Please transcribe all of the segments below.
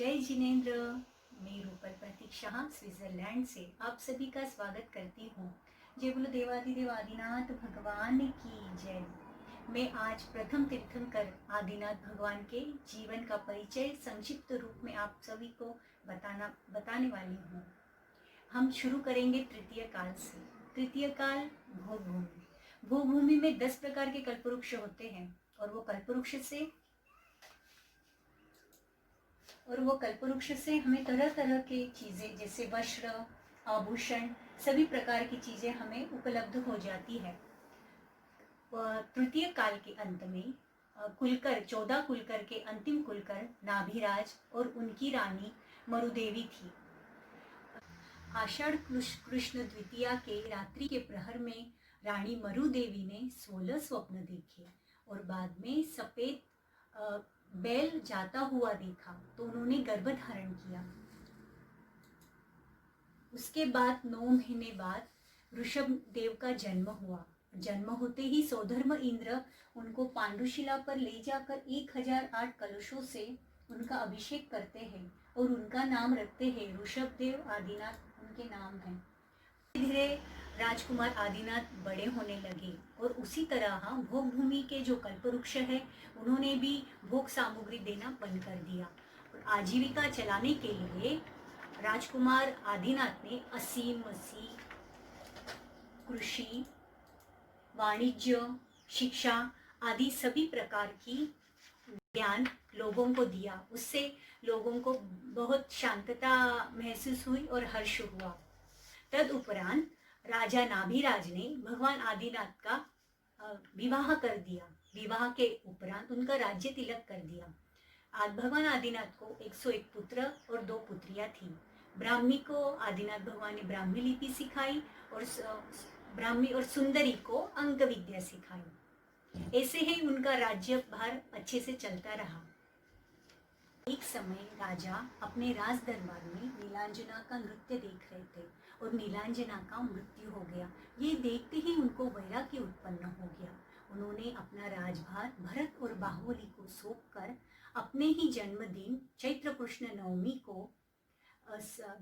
जय जिनेन्द्र। मैं रूपल प्रतीक्षा स्विट्जरलैंड से आप सभी का स्वागत करती हूँ। जय बोलो देवादिदेव आदिनाथ भगवान की जय। मैं आज प्रथम तीर्थंकर आदिनाथ भगवान के जीवन का परिचय संक्षिप्त रूप में आप सभी को बताने वाली हूँ। हम शुरू करेंगे तृतीय काल से। तृतीय काल भोगभूमि। भोगभूमि में 10 प्रकार के कल्पवृक्ष होते हैं और वो कल्पवृक्ष से हमें तरह तरह की चीजें जैसे वस्त्र, आभूषण, सभी प्रकार की चीजें हमें उपलब्ध हो जाती है। तृतीय काल के अंत में कुलकर 14 कुलकर के अंतिम कुलकर नाभिराज और उनकी रानी मरुदेवी थी। आषाढ़ कृष्ण द्वितीया के रात्रि के प्रहर में रानी मरुदेवी ने 16 स्वप्न देखे और बाद में सफेद बैल जाता हुआ देखा तो उन्होंने गर्भ धारण किया। उसके बाद 9 महीने बाद ऋषभ देव का जन्म हुआ। जन्म होते ही सौधर्म इंद्र उनको पांडुशिला पर ले जाकर 1008 कलशों से उनका अभिषेक करते हैं और उनका नाम रखते हैं ऋषभ देव आदिनाथ, उनके नाम है। धीरे धीरे राजकुमार आदिनाथ बड़े होने लगे और उसी तरह भोग भूमि के जो कल्पवृक्ष है उन्होंने भी भोग सामग्री देना बंद कर दिया और आजीविका चलाने के लिए राजकुमार आदिनाथ ने असीम मसीह कृषि, वाणिज्य, शिक्षा आदि सभी प्रकार की ज्ञान लोगों को दिया। उससे लोगों को बहुत शांतता महसूस हुई और हर्ष हुआ। तदुपरांत राजा नाभिराज ने भगवान आदिनाथ का विवाह कर दिया। विवाह के उपरांत उनका राज्य तिलक कर दिया। आज भगवान आदिनाथ को 101 पुत्र और 2 पुत्रियां थी। ब्राह्मी को आदिनाथ भगवान ने ब्राह्मी लिपि सिखाई और ब्राह्मी और सुंदरी को अंक विद्या सिखाई। ऐसे ही उनका राज्यभार अच्छे से चलता रहा। एक समय राजा अपने राज दरबार में नीलांजना का नृत्य देख रहे थे और नीलांजना का मृत्यु हो गया। ये देखते ही उनको वैराग्य उत्पन्न हो गया। उन्होंने अपना राजभार भरत और बाहुबली को सौंपकर अपने ही जन्मदिन चैत्र कृष्ण नवमी को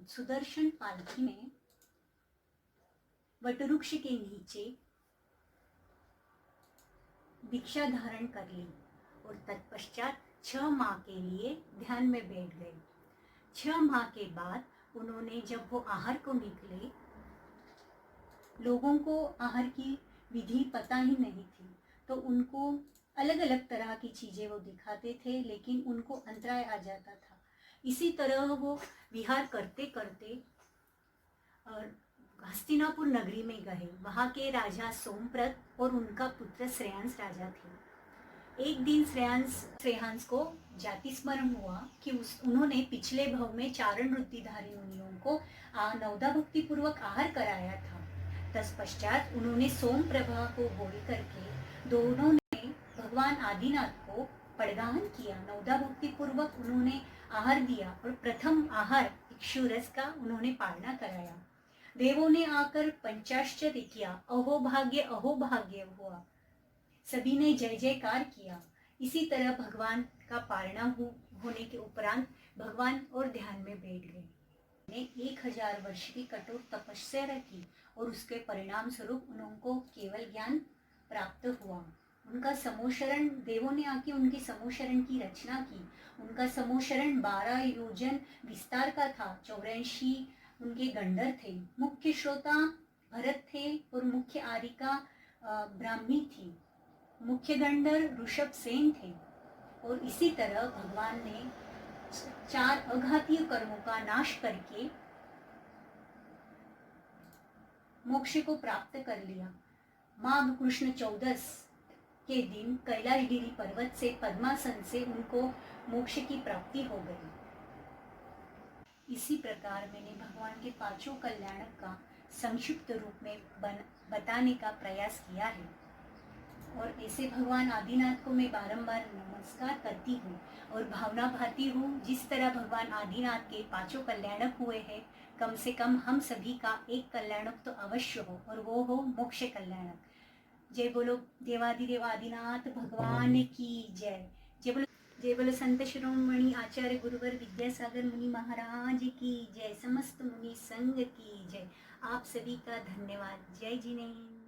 सुदर्शन पालकी में वटवृक्ष के नीचे दीक्षा धारण कर ली और तत्पश्चात 6 माह के लिए ध्यान में बैठ गए। 6 माह के बाद उन्होंने जब वो आहार को निकले, लोगों को आहार की विधि पता ही नहीं थी तो उनको अलग अलग तरह की चीजें वो दिखाते थे, लेकिन उनको अंतराय आ जाता था। इसी तरह वो विहार करते करते हस्तिनापुर नगरी में गए। वहां के राजा सोमप्रद और उनका पुत्र श्रेयांस राजा थे। एक दिन श्रेयांस को जाति स्मरण हुआ कि उन्होंने पिछले भव में चारण वृत्तिधारी मुनियों को नवदा भक्ति पूर्वक आहार कराया था। तत्पश्चात उन्होंने सोमप्रभा को बोल करके दोनों ने भगवान आदिनाथ को पड़गाहन किया। नवदा भक्ति पूर्वक उन्होंने आहार दिया और प्रथम आहार इक्षुरस का उन्होंने पालना कराया। देवों ने आकर पंचाश्चर्य किया, अहो भाग्य हुआ। सभी ने जय जयकार किया। इसी तरह भगवान का पालना होने के उपरांत भगवान और ध्यान में बैठ गए। ने 1000 वर्ष की कठोर तपस्या की और उसके परिणाम स्वरूप उनको केवल ज्ञान प्राप्त हुआ। उनका समोशरण, देवों ने आके उनकी समोशरण की रचना की। उनका समोशरण 12 योजन विस्तार का था। 84 उनके गंडर थे। मुख्य श्रोता भरत थे और मुख्य आरिका ब्राह्मी थी। मुख्य गंडर ऋषभ सेन थे। और इसी तरह भगवान ने 4 अघातीय कर्मों का नाश करके मोक्ष को प्राप्त कर लिया। माघ कृष्ण 14 के दिन कैलाशगिरी पर्वत से पद्मासन से उनको मोक्ष की प्राप्ति हो गई। इसी प्रकार मैंने भगवान के 5 कल्याणक का संक्षिप्त रूप में बताने का प्रयास किया है और ऐसे भगवान आदिनाथ को मैं बारंबार नमस्कार करती हूँ और भावना भाती हूँ। जिस तरह भगवान आदिनाथ के 5 कल्याणक हुए हैं, कम से कम हम सभी का एक कल्याणक तो अवश्य हो और वो हो मोक्ष कल्याणक। जय बोलो देवादिदेव आदिनाथ भगवान की जय। जय बोलो जय बोलो संत शिरोमणि आचार्य गुरुवर विद्यासागर मुनि महाराज की जय, समस्त मुनि संघ की जय। आप सभी का धन्यवाद। जय जिनेन्द्र।